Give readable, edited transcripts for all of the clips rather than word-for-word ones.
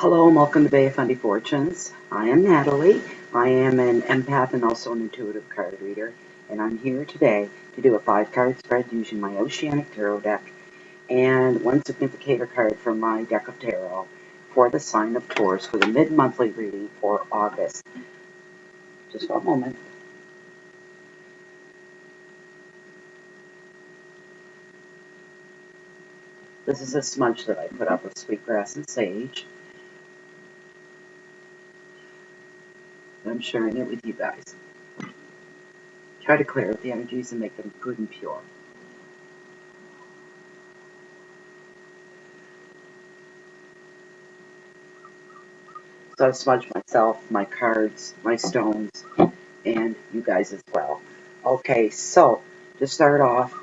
Hello and welcome to Bay of Fundy Fortunes. I am Natalie. I am an empath and also an intuitive card reader, and I'm here today to do a 5-card spread using my Oceanic Tarot deck and one significator card from my deck of tarot for the sign of Taurus for the mid-monthly reading for August. Just for a moment. This is a smudge that I put up with sweetgrass and sage. I'm sharing it with you guys. Try to clear out the energies and make them good and pure. So I've smudged myself, my cards, my stones, and you guys as well. Okay, so to start off,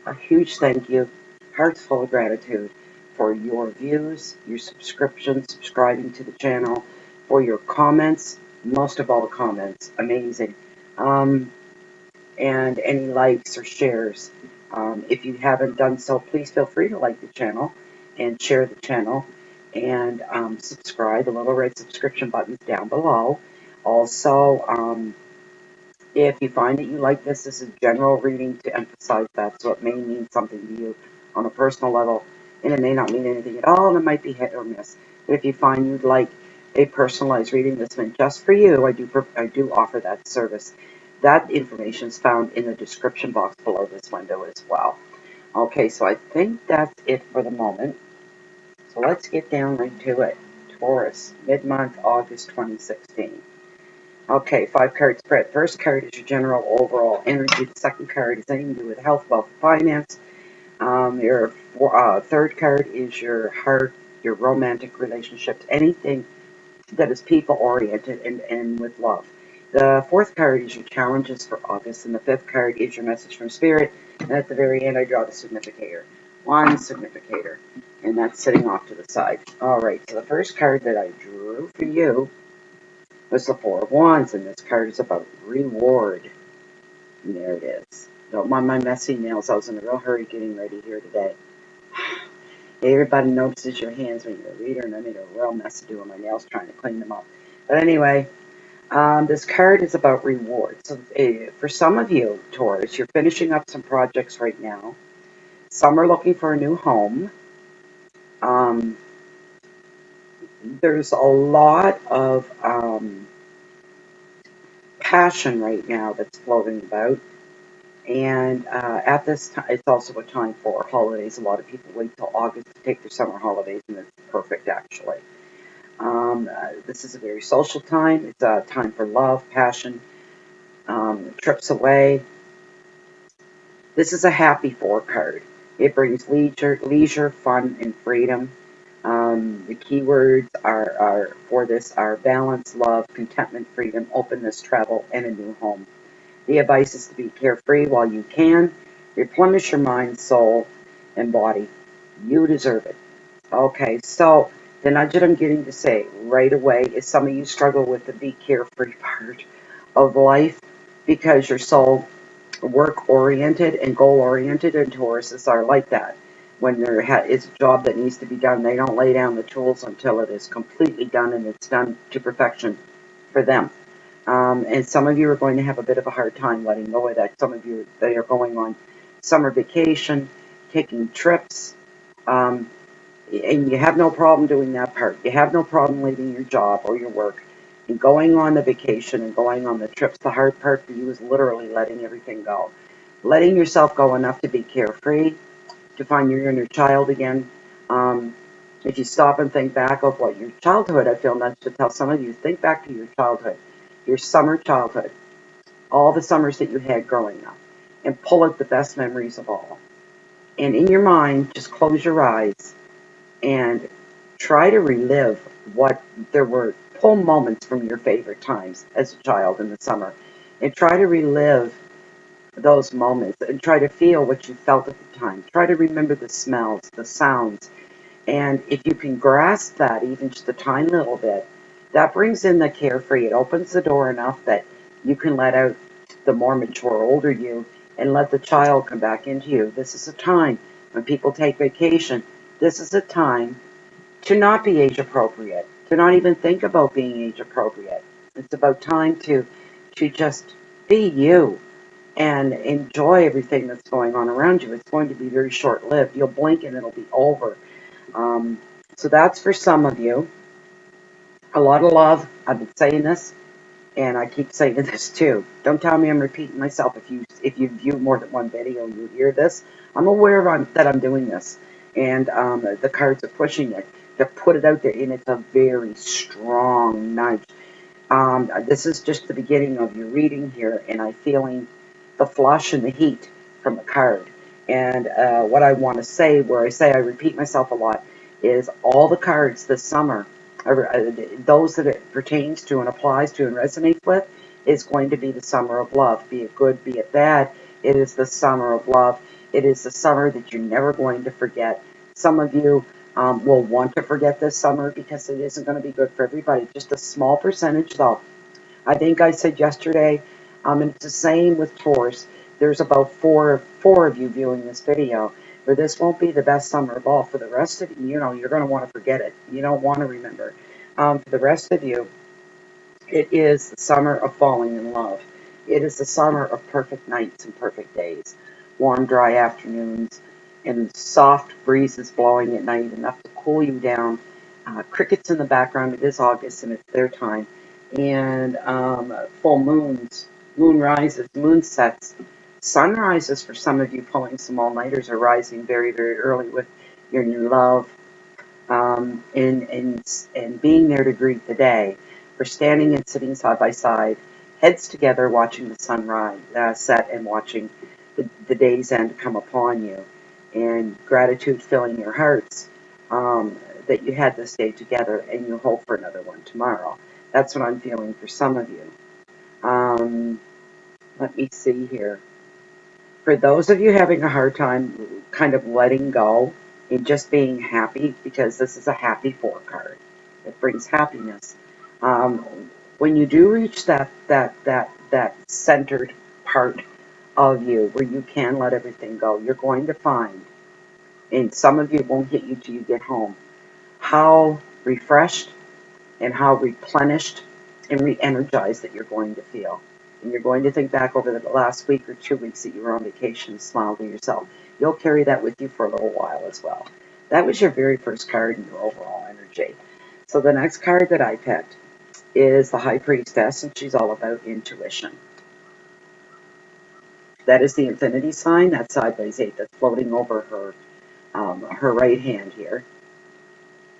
a huge thank you, hearts full of gratitude for your views, your subscribing to the channel, for your comments, most of all the comments, amazing, and any likes or shares. If you haven't done so, please feel free to like the channel and share the channel and subscribe. The little red subscription button is down below. Also, if you find that you like this is a general reading to emphasize that, so it may mean something to you on a personal level, and it may not mean anything at all, and it might be hit or miss. But if you find you'd like a personalized reading that's meant just for you, I do offer that service. That information is found in the description box below this window as well. Okay, so I think that's it for the moment. So let's get down right to it. Taurus, mid-month, August 2016. Okay, 5-card spread. First card is your general overall energy. The second card is anything to do with health, wealth, and finance. Your third card is your heart, your romantic relationships, anything that is people-oriented and with love. The fourth card is your challenges for August, and the fifth card is your message from Spirit. And at the very end, I draw the significator. One significator, and that's sitting off to the side. All right, so the first card that I drew for you was the Four of Wands, and this card is about reward. And there it is. Don't mind my messy nails. I was in a real hurry getting ready here today. Everybody notices your hands when you're a reader, and I made a real mess of doing my nails trying to clean them up. But anyway, this card is about reward. So for some of you, Taurus, you're finishing up some projects right now. Some are looking for a new home. There's a lot of passion right now that's floating about. And at this time, it's also a time for holidays. A lot of people wait till August to take their summer holidays, and it's perfect, actually. This is a very social time. It's a time for love, passion, trips away. This is a happy 4 card. It brings leisure, fun, and freedom. The keywords are for this are balance, love, contentment, freedom, openness, travel, and a new home. The advice is to be carefree while you can. Replenish your mind, soul, and body. You deserve it. Okay, so the nudge that I'm getting to say right away is some of you struggle with the be carefree part of life because you're so work-oriented and goal-oriented, and Tauruses are like that. When there is a job that needs to be done, they don't lay down the tools until it is completely done and it's done to perfection for them. And some of you are going to have a bit of a hard time letting go of that. Some of you, they are going on summer vacation, taking trips, and you have no problem doing that part. You have no problem leaving your job or your work and going on the vacation and going on the trips. The hard part for you is literally letting everything go. Letting yourself go enough to be carefree, to find your inner child again. If you stop and think back of what your childhood, I feel nudged to tell some of you, think back to your childhood. Your summer childhood, all the summers that you had growing up, and pull out the best memories of all. And in your mind, just close your eyes and try to relive what there were. Pull moments from your favorite times as a child in the summer, and try to relive those moments and try to feel what you felt at the time. Try to remember the smells, the sounds, and if you can grasp that even just a tiny little bit, that brings in the carefree. It opens the door enough that you can let out the more mature, older you and let the child come back into you. This is a time when people take vacation. This is a time to not be age appropriate, to not even think about being age appropriate. It's about time to just be you and enjoy everything that's going on around you. It's going to be very short-lived. You'll blink and it'll be over. Um, so that's for some of you. A lot of love. I've been saying this, and I keep saying this too. Don't tell me I'm repeating myself. If you view more than one video, and you hear this. I'm aware that I'm doing this, and the cards are pushing it to put it out there, and it's a very strong nudge. This is just the beginning of your reading here, and I'm feeling the flush and the heat from the card. And what I want to say, where I say I repeat myself a lot, is all the cards this summer, those that it pertains to and applies to and resonates with, is going to be the summer of love. Be it good, be it bad, it is the summer of love. It is the summer that you're never going to forget. Some of you will want to forget this summer because it isn't going to be good for everybody. Just a small percentage, though. I think I said yesterday, and it's the same with Taurus. There's about four of you viewing this video, where this won't be the best summer of all. For the rest of you, you're going to want to forget it. You don't want to remember. For the rest of you, it is the summer of falling in love. It is the summer of perfect nights and perfect days, warm, dry afternoons, and soft breezes blowing at night, enough to cool you down. Crickets in the background. It is August, and it's their time. And full moons, moon rises, moon sets, sunrises for some of you pulling some all-nighters are rising very, very early with your new love, and being there to greet the day. We're standing and sitting side by side, heads together, watching the sun rise, set, and watching the day's end come upon you, and gratitude filling your hearts that you had this day together, and you hope for another one tomorrow. That's what I'm feeling for some of you. Let me see here. For those of you having a hard time kind of letting go and just being happy, because this is a happy 4 card. It brings happiness. When you do reach that centered part of you where you can let everything go, you're going to find, and some of you won't hit you till you get home, how refreshed and how replenished and re-energized that you're going to feel. And you're going to think back over the last week or 2 weeks that you were on vacation and smile to yourself. You'll carry that with you for a little while as well. That was your very first card in your overall energy. So the next card that I picked is the High Priestess, and she's all about intuition. That is the infinity sign, that sideways 8 that's floating over her right hand here.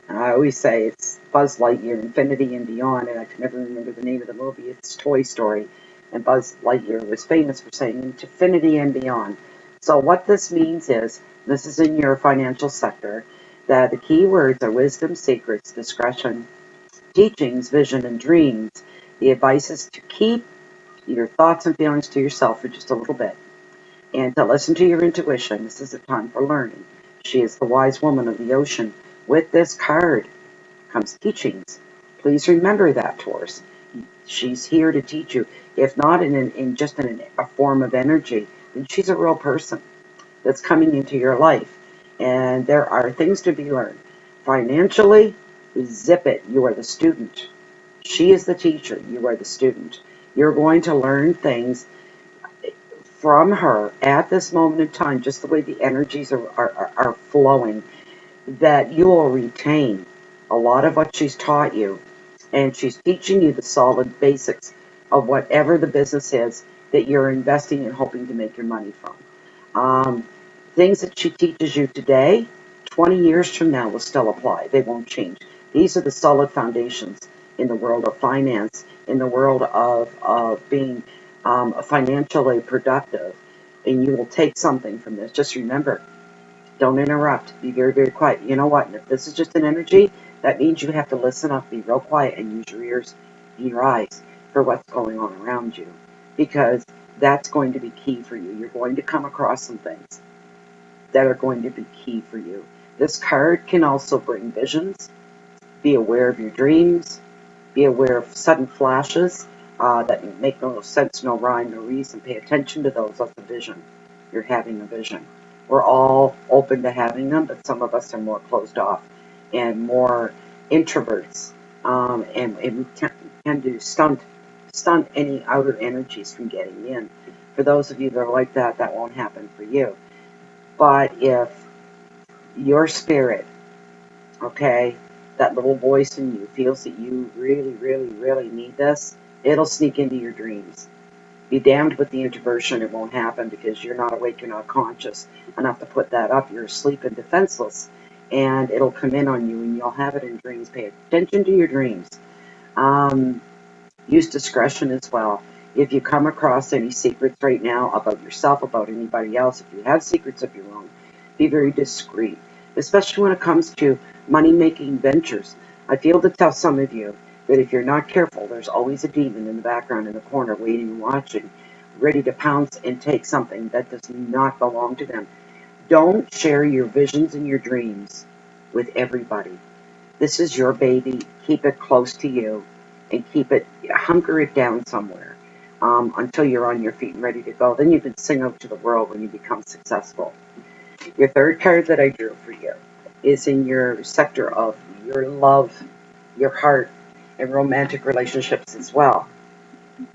And I always say it's Buzz Lightyear, Infinity and Beyond, and I can never remember the name of the movie. It's Toy Story, and Buzz Lightyear was famous for saying Infinity and Beyond. So what this means is, this is in your financial sector, that the key words are wisdom, secrets, discretion, teachings, vision, and dreams. The advice is to keep your thoughts and feelings to yourself for just a little bit, and to listen to your intuition. This is a time for learning. She is the wise woman of the ocean. With this card comes teachings. Please remember that, Taurus. She's here to teach you. If not in just a form of energy, then she's a real person that's coming into your life. And there are things to be learned. Financially, zip it. You are the student. She is the teacher. You are the student. You're going to learn things from her at this moment in time, just the way the energies are flowing, that you will retain a lot of what she's taught you. And she's teaching you the solid basics of whatever the business is that you're investing in, hoping to make your money from. Things that she teaches you today, 20 years from now, will still apply. They won't change. These are the solid foundations in the world of finance, in the world of being financially productive. And you will take something from this. Just remember, don't interrupt. Be very, very quiet. You know what? And if this is just an energy, that means you have to listen up, be real quiet, and use your ears and your eyes for what's going on around you. Because that's going to be key for you. You're going to come across some things that are going to be key for you. This card can also bring visions. Be aware of your dreams. Be aware of sudden flashes that make no sense, no rhyme, no reason. Pay attention to those. That's a vision. You're having a vision. We're all open to having them, but some of us are more closed off and more introverts and we tend to stun any outer energies from getting in. For those of you that are like that, that won't happen for you. But if your spirit, okay, that little voice in you feels that you really, really, really need this, it'll sneak into your dreams. Be damned with the introversion, it won't happen because you're not awake, you're not conscious enough to put that up. You're asleep and defenseless, and it'll come in on you, and you'll have it in dreams. Pay attention to your dreams. Um, Use discretion as well. If you come across any secrets right now about yourself, about anybody else, if you have secrets of your own, be very discreet, especially when it comes to money-making ventures. I feel to tell some of you that if you're not careful, there's always a demon in the background in the corner waiting and watching, ready to pounce and take something that does not belong to them. Don't share your visions and your dreams with everybody. This is your baby. Keep it close to you and hunker it down somewhere until you're on your feet and ready to go. Then you can sing out to the world when you become successful. Your third card that I drew for you is in your sector of your love, your heart, and romantic relationships as well. And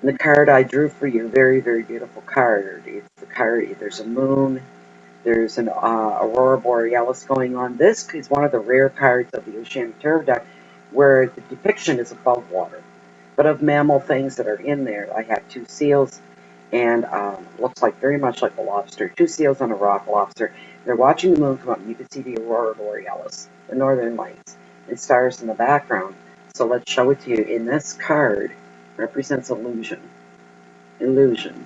the card I drew for you, very, very beautiful card. It's the card, there's a moon, there's an Aurora Borealis going on. This is one of the rare cards of the Oceanic Tarot deck where the depiction is above water. But of mammal things that are in there, I have two seals and looks like very much like a lobster. Two seals on a rock lobster. They're watching the moon come up. You can see the Aurora Borealis, the northern lights, and stars in the background. So let's show it to you. In this card represents illusion. Illusion.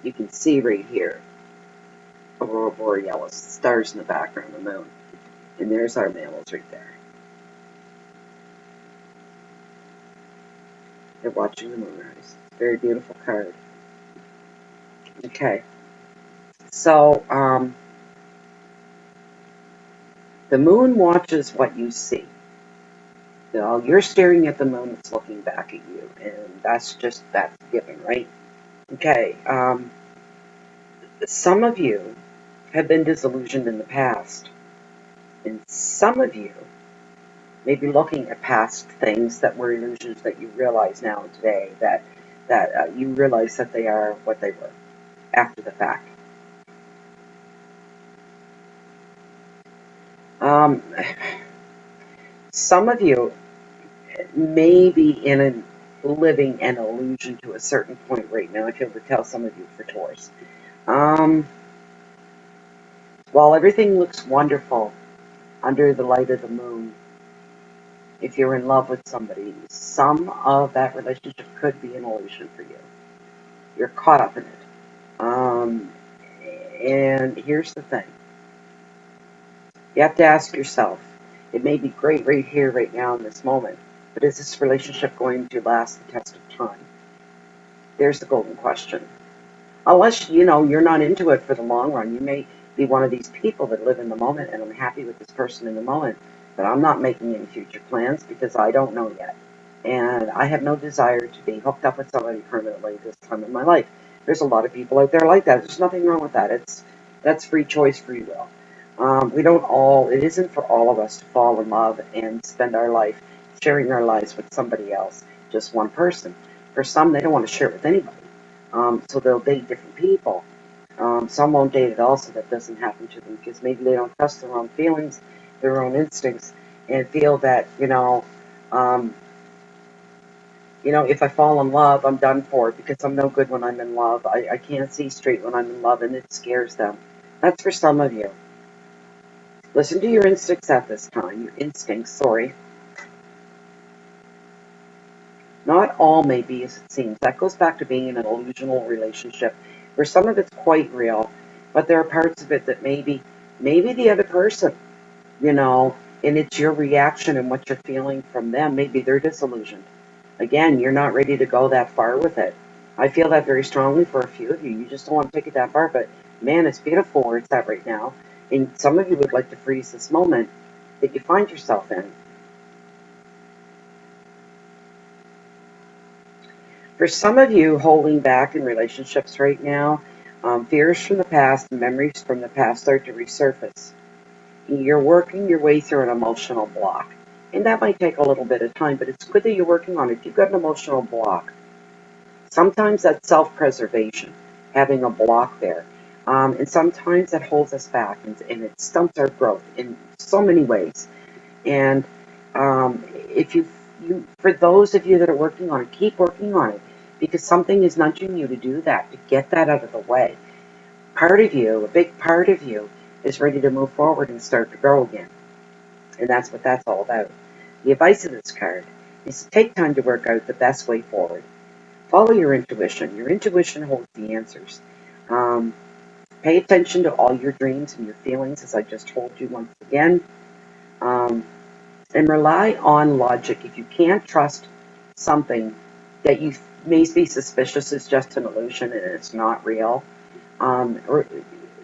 You can see right here, Aurora Borealis, stars in the background, the moon. And there's our mammals right there. They're watching the moonrise. Very beautiful card. Okay. So, the moon watches what you see. You know, you're staring at the moon, it's looking back at you. And that's given, right? Okay. Some of you have been disillusioned in the past. And some of you may be looking at past things that were illusions that you realize now today that you realize that they are what they were after the fact. Some of you may be living an illusion to a certain point right now. I feel to tell some of you for Taurus. While everything looks wonderful under the light of the moon, if you're in love with somebody, some of that relationship could be an illusion for you. You're caught up in it. And here's the thing. You have to ask yourself, it may be great right here, right now, in this moment, but is this relationship going to last the test of time? There's the golden question. Unless, you're not into it for the long run. You may be one of these people that live in the moment, and I'm happy with this person in the moment, but I'm not making any future plans because I don't know yet. And I have no desire to be hooked up with somebody permanently this time in my life. There's a lot of people out there like that. There's nothing wrong with that. That's free choice, free will. It isn't for all of us to fall in love and spend our life sharing our lives with somebody else, just one person. For some, they don't want to share it with anybody. So they'll date different people. Some won't date at all, so that doesn't happen to them because maybe they don't trust their own feelings, their own instincts, and feel that, if I fall in love, I'm done for because I'm no good when I'm in love. I can't see straight when I'm in love, and it scares them. That's for some of you. Listen to your instincts at this time. Your instincts, sorry. Not all may be as it seems. That goes back to being in an illusional relationship where some of it's quite real, but there are parts of it that maybe the other person, and it's your reaction and what you're feeling from them. Maybe they're disillusioned. Again, you're not ready to go that far with it. I feel that very strongly for a few of you. You just don't want to take it that far, but man, it's beautiful where it's at right now. And some of you would like to freeze this moment that you find yourself in. For some of you holding back in relationships right now, fears from the past and memories from the past start to resurface. You're working your way through an emotional block. And that might take a little bit of time, but it's good that you're working on it. If you've got an emotional block, sometimes that's self-preservation, having a block there. And sometimes that holds us back and it stunts our growth in so many ways. And if for those of you that are working on it, keep working on it because something is nudging you to do that, to get that out of the way. Part of you, a big part of you, is ready to move forward and start to grow again. And that's what that's all about. The advice of this card is to take time to work out the best way forward. Follow your intuition. Your intuition holds the answers. Pay attention to all your dreams and your feelings, as I just told you once again. And rely on logic. If you can't trust something that you may be suspicious is just an illusion and it's not real, or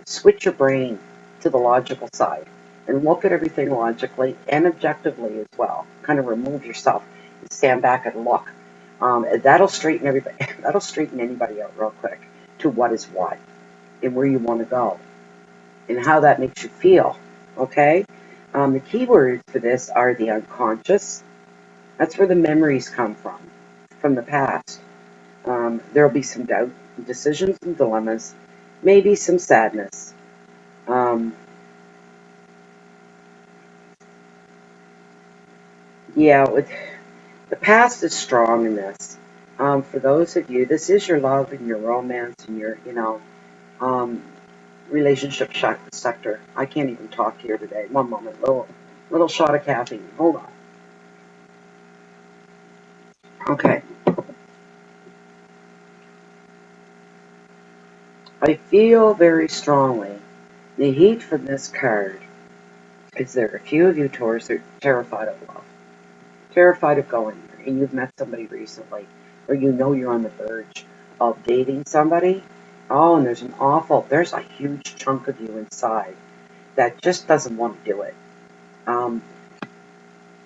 switch your brain to the logical side and look at everything logically and objectively as well. Kind of remove yourself and stand back and look. That'll straighten everybody. That'll straighten anybody out real quick to what is what and where you want to go and how that makes you feel. Okay. The key words for this are the unconscious. That's where the memories come from the past. There'll be some doubt, decisions and dilemmas, maybe some sadness. Yeah, the past is strong in this. For those of you, this is your love and your romance and your, relationship sector. I can't even talk here today. One moment, little shot of caffeine. Hold on. Okay. I feel very strongly the heat from this card is there. A few of you Taurus are terrified of love, terrified of going there, and you've met somebody recently, or you know you're on the verge of dating somebody. Oh, and there's a huge chunk of you inside that just doesn't want to do it.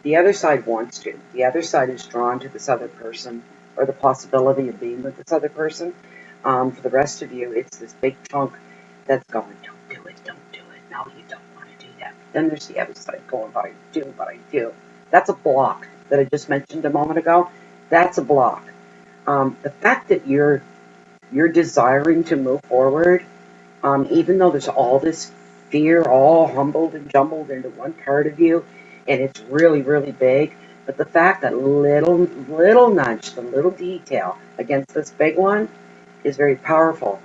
The other side wants to. The other side is drawn to this other person or the possibility of being with this other person. For the rest of you, it's this big chunk that's going, don't do it, don't do it. No, you don't want to do that. Then there's the other side going, but I do. That's a block that I just mentioned a moment ago. That's a block. The fact that you're desiring to move forward, even though there's all this fear all humbled and jumbled into one part of you, and it's really, really big, but the fact that little nudge, the little detail against this big one is very powerful,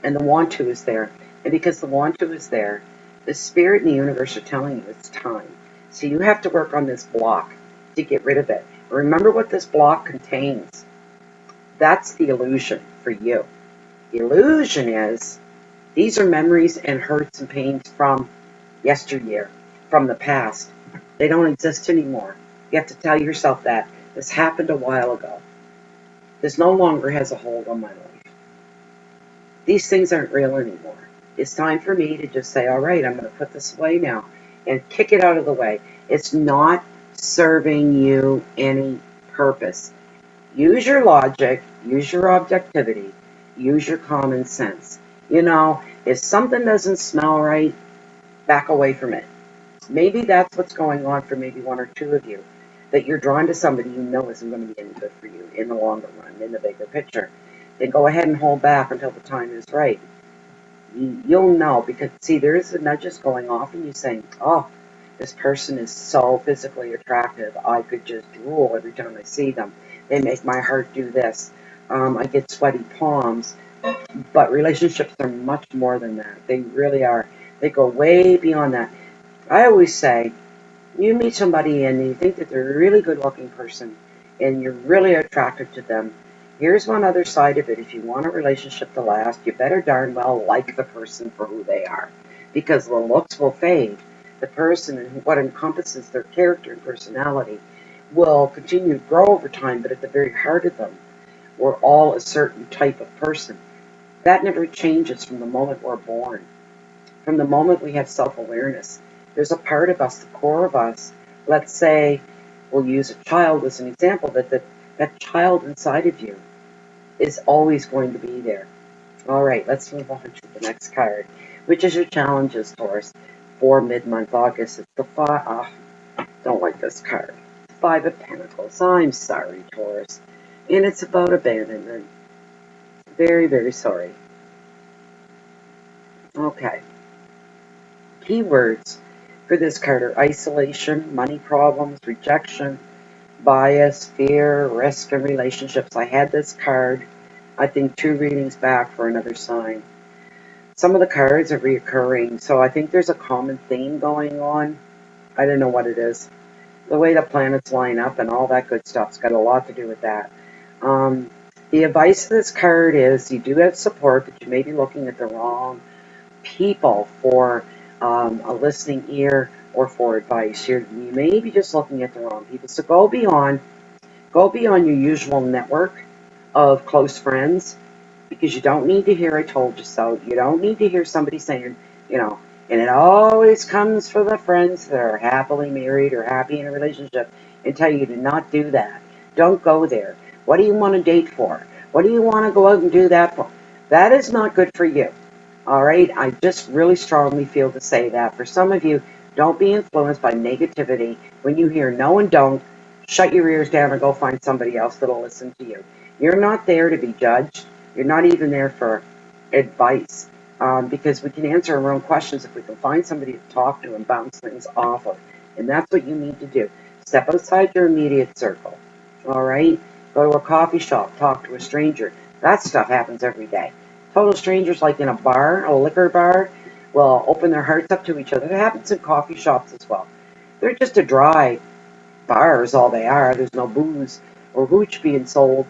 and the want to is there. And because the want to is there, the spirit and the universe are telling you it's time. So you have to work on this block to get rid of it. Remember what this block contains. That's the illusion for you. The illusion is these are memories and hurts and pains from yesteryear, from the past. They don't exist anymore. You have to tell yourself that. This happened a while ago. This no longer has a hold on my life. These things aren't real anymore. It's time for me to just say, all right, I'm going to put this away now and kick it out of the way. It's not serving you any purpose. Use your logic, use your objectivity, use your common sense. If something doesn't smell right, back away from it. Maybe that's what's going on for maybe one or two of you, that you're drawn to somebody you know isn't going to be any good for you in the longer run, in the bigger picture. Then go ahead and hold back until the time is right. You'll know, because, see, there is the nudges going off and you saying, oh, this person is so physically attractive, I could just drool every time I see them. They make my heart do this. I get sweaty palms. But relationships are much more than that. They really are. They go way beyond that. I always say, you meet somebody and you think that they're a really good-looking person and you're really attracted to them. Here's one other side of it. If you want a relationship to last, you better darn well like the person for who they are, because the looks will fade. The person and what encompasses their character and personality will continue to grow over time, but at the very heart of them, we're all a certain type of person. That never changes from the moment we're born. From the moment we have self-awareness, there's a part of us, the core of us, let's say, we'll use a child as an example, that child inside of you is always going to be there. All right, let's move on to the next card, which is your challenges, Taurus. for mid-month August. It's the five. Don't like this card. Five of Pentacles. I'm sorry, Taurus. And it's about abandonment. Very, very sorry. Okay. Keywords for this card are isolation, money problems, rejection, bias, fear, risk, and relationships. I had this card, I think, 2 readings back for another sign. Some of the cards are reoccurring, so I think there's a common theme going on. I don't know what it is. The way the planets line up and all that good stuff's got a lot to do with that. The advice of this card is you do have support, but you may be looking at the wrong people for a listening ear or for advice. You may be just looking at the wrong people. So go beyond your usual network of close friends, because you don't need to hear "I told you so." You don't need to hear somebody saying, and it always comes for the friends that are happily married or happy in a relationship and tell you to not do that. Don't go there. What do you want to date for? What do you want to go out and do that for? That is not good for you. All right? I just really strongly feel to say that. For some of you, don't be influenced by negativity. When you hear no and don't, shut your ears down and go find somebody else that'll listen to you. You're not there to be judged. You're not even there for advice, because we can answer our own questions if we can find somebody to talk to and bounce things off of. And that's what you need to do. Step outside your immediate circle. All right? Go to a coffee shop. Talk to a stranger. That stuff happens every day. Total strangers, like in a bar, a liquor bar, will open their hearts up to each other. It happens in coffee shops as well. They're just a dry bar is all they are. There's no booze or hooch being sold,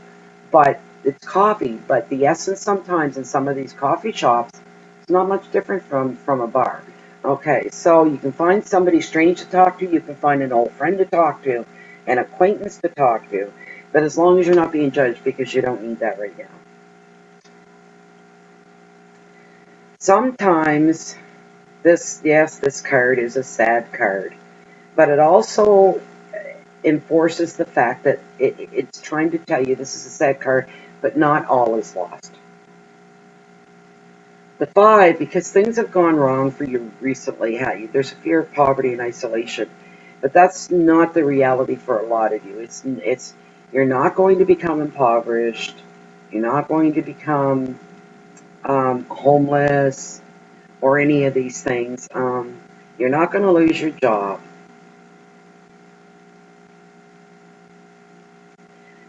but it's coffee. But the essence sometimes in some of these coffee shops is not much different from a bar. Okay, so you can find somebody strange to talk to. You can find an old friend to talk to, an acquaintance to talk to. But as long as you're not being judged, because you don't need that right now. Sometimes this card is a sad card, but it also enforces the fact that it's trying to tell you this is a sad card, but not all is lost. The 5, because things have gone wrong for you recently, there's a fear of poverty and isolation, but that's not the reality for a lot of you. It's you're not going to become impoverished. You're not going to become homeless or any of these things. You're not going to lose your job.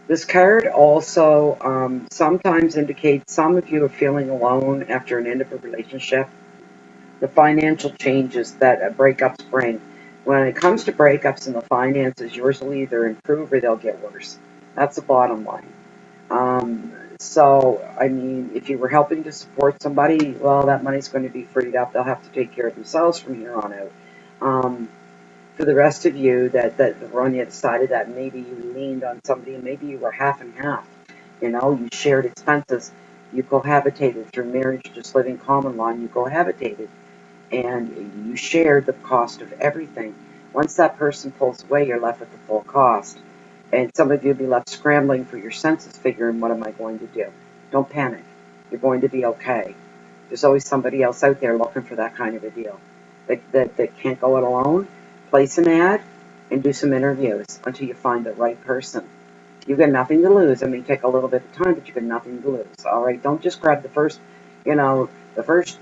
This card also sometimes indicates some of you are feeling alone after an end of a relationship. The financial changes that breakups bring. When it comes to breakups and the finances, yours will either improve or they'll get worse. That's the bottom line. So, I mean, if you were helping to support somebody, well, that money's going to be freed up. They'll have to take care of themselves from here on out. For the rest of you that were on the other side of that, maybe you leaned on somebody and maybe you were half and half. You shared expenses. You cohabitated through marriage, just living common law, and you cohabitated. And you shared the cost of everything. Once that person pulls away, you're left with the full cost. And some of you will be left scrambling for your senses, figuring, what am I going to do? Don't panic. You're going to be okay. There's always somebody else out there looking for that kind of a deal. That can't go it alone. Place an ad and do some interviews until you find the right person. You've got nothing to lose. It may take a little bit of time, but you've got nothing to lose. All right? Don't just grab the first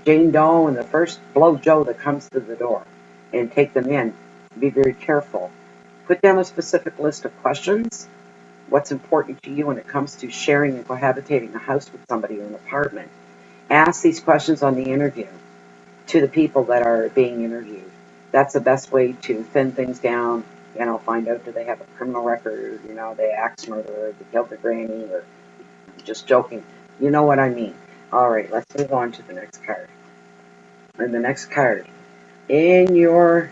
Jane Doe and the first Blow Joe that comes to the door and take them in. Be very careful. Put down a specific list of questions. What's important to you when it comes to sharing and cohabitating a house with somebody or an apartment. Ask these questions on the interview to the people that are being interviewed. That's the best way to thin things down. Find out, do they have a criminal record? They axe murderer, they killed their granny, or just joking. You know what I mean. All right, let's move on to the next card. And the next card in your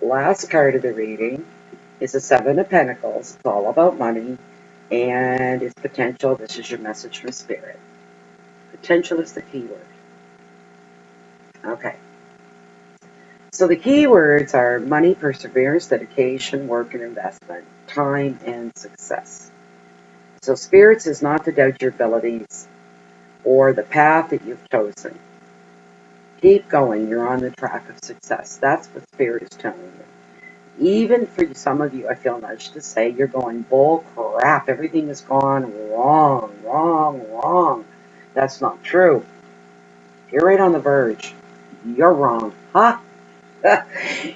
last card of the reading is the 7 of Pentacles. It's all about money and its potential. This is your message from Spirit. Potential is the key word. Okay. So the key words are money, perseverance, dedication, work and investment, time and success. So Spirit says not to doubt your abilities or the path that you've chosen. Keep going. You're on the track of success. That's what Spirit is telling you. Even for some of you, I feel nudged to say, you're going, bull crap. Everything has gone wrong, wrong, wrong. That's not true. You're right on the verge. You're wrong. Huh?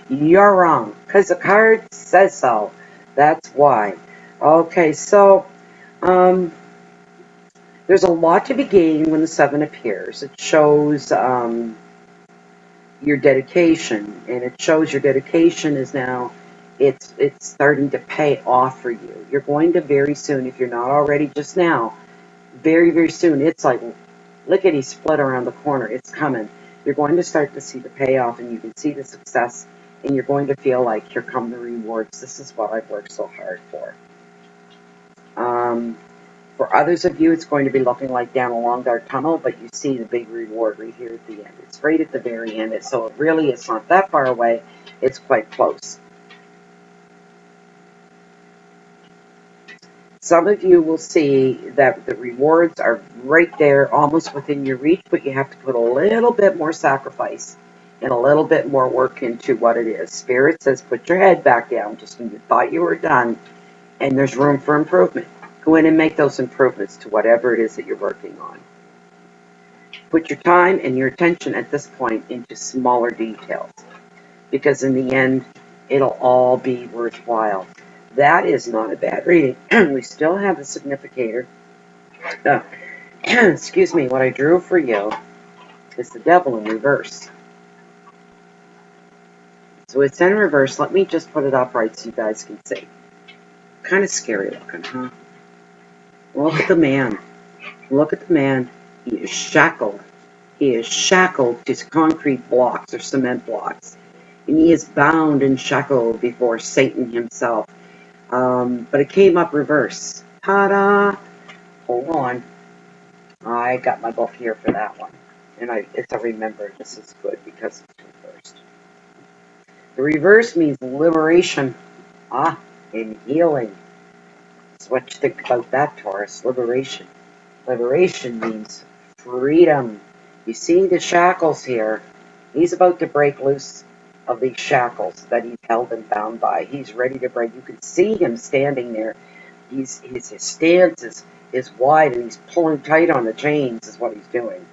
You're wrong. Because the card says so. That's why. Okay, so there's a lot to be gained when the 7 appears. It shows your dedication, and it shows your dedication is now, it's starting to pay off for you. You're going to very soon, if you're not already just now, very, very soon, it's like lickety split around the corner. It's coming. You're going to start to see the payoff, and you can see the success, and you're going to feel like, here come the rewards. This is what I've worked so hard for. For others of you, it's going to be looking like down a long dark tunnel, but you see the big reward right here at the end. It's right at the very end, so it really is not that far away. It's quite close. Some of you will see that the rewards are right there, almost within your reach, but you have to put a little bit more sacrifice and a little bit more work into what it is. Spirit says, put your head back down just when you thought you were done, and there's room for improvement. Go in and make those improvements to whatever it is that you're working on. Put your time and your attention at this point into smaller details, because in the end, it'll all be worthwhile. That is not a bad reading. We still have the significator. Excuse me, what I drew for you is the devil in reverse. So it's in reverse. Let me just put it upright so you guys can see. Kind of scary looking, huh? Look at the man. Look at the man. He is shackled. He is shackled to concrete blocks or cement blocks. And he is bound and shackled before Satan himself. But it came up reverse. Ta-da! Hold on. I got my book here for that one. And it's a remember. This is good because it's reversed. The reverse means liberation. And healing. That's what you think about that, Taurus. Liberation. Liberation means freedom. You see the shackles here. He's about to break loose of these shackles that he's held and bound by. He's ready to break. You can see him standing there. His stance is wide, and he's pulling tight on the chains is what he's doing.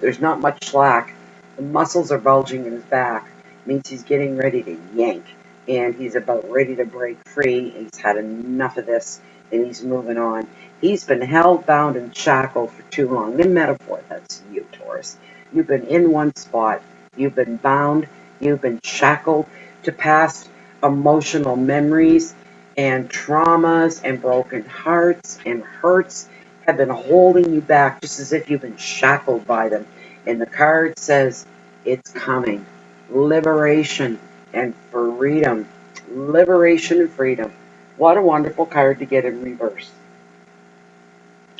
There's not much slack. The muscles are bulging in his back. It means he's getting ready to yank, and he's about ready to break free. He's had enough of this, and he's moving on. He's been held, bound, and shackled for too long. In metaphor, that's you, Taurus. You've been in one spot. You've been bound. You've been shackled to past emotional memories and traumas and broken hearts and hurts have been holding you back, just as if you've been shackled by them. And the card says it's coming. Liberation and freedom. Liberation and freedom. What a wonderful card to get in reverse.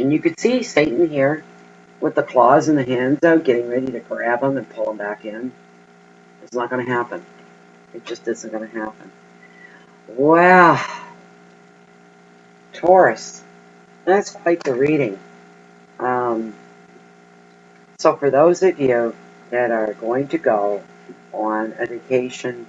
And you could see Satan here with the claws and the hands out, getting ready to grab him and pull him back in. It's not going to happen. It just isn't going to happen. Wow. Taurus. That's quite the reading. So for those of you that are going to go on a vacation,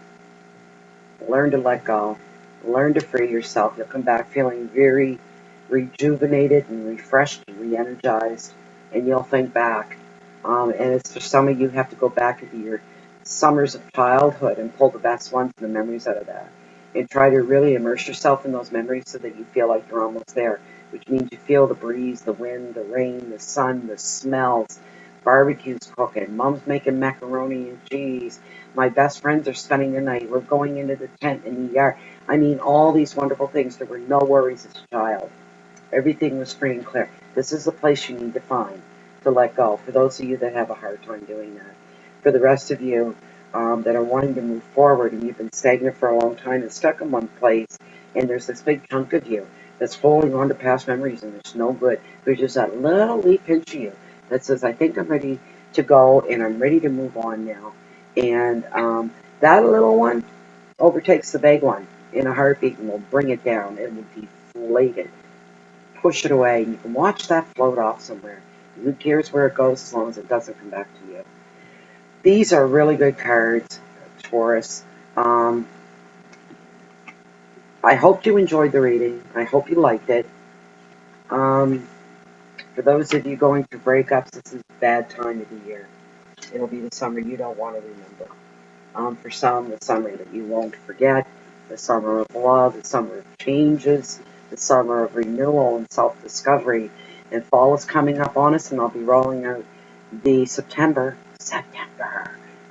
learn to let go, learn to free yourself. You'll come back feeling very rejuvenated and refreshed and re-energized, and you'll think back. And it's for some of you have to go back into your summers of childhood and pull the best ones and the memories out of that. And try to really immerse yourself in those memories so that you feel like you're almost there, which means you feel the breeze, the wind, the rain, the sun, the smells. Barbecue's cooking. Mom's making macaroni and cheese. My best friends are spending the night. We're going into the tent in the yard. I mean, all these wonderful things. There were no worries as a child. Everything was free and clear. This is the place you need to find to let go. For those of you that have a hard time doing that. For the rest of you that are wanting to move forward and you've been stagnant for a long time and stuck in one place, and there's this big chunk of you that's holding on to past memories and it's no good. There's just that little wee pinch of you that says, I think I'm ready to go and I'm ready to move on now. And that little one overtakes the big one in a heartbeat and will bring it down. It will deflate it. Push it away. You can watch that float off somewhere. Who cares where it goes as long as it doesn't come back to you? these are really good cards, Taurus. I hope you enjoyed the reading. I hope you liked it. For those of you going through breakups, this is a bad time of the year. It'll be the summer you don't want to remember. For some, the summer that you won't forget, the summer of love, the summer of changes, the summer of renewal and self-discovery. And fall is coming up on us, and I'll be rolling out the September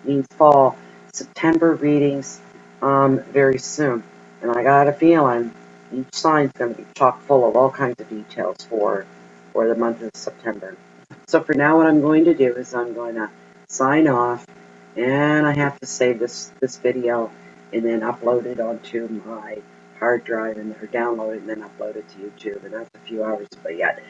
means fall, September readings very soon. And I got a feeling each sign's going to be chock full of all kinds of details for the month of September. So for now, what I'm going to do is I'm going to sign off, and I have to save this video and then upload it onto my hard drive or download it and then upload it to YouTube, and that's a few hours but yet.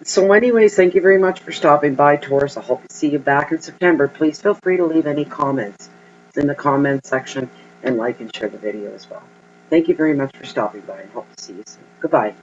So anyways, thank you very much for stopping by, Taurus. I hope to see you back in September. Please feel free to leave any comments in the comments section and like and share the video as well. Thank you very much for stopping by, and hope to see you soon. Goodbye.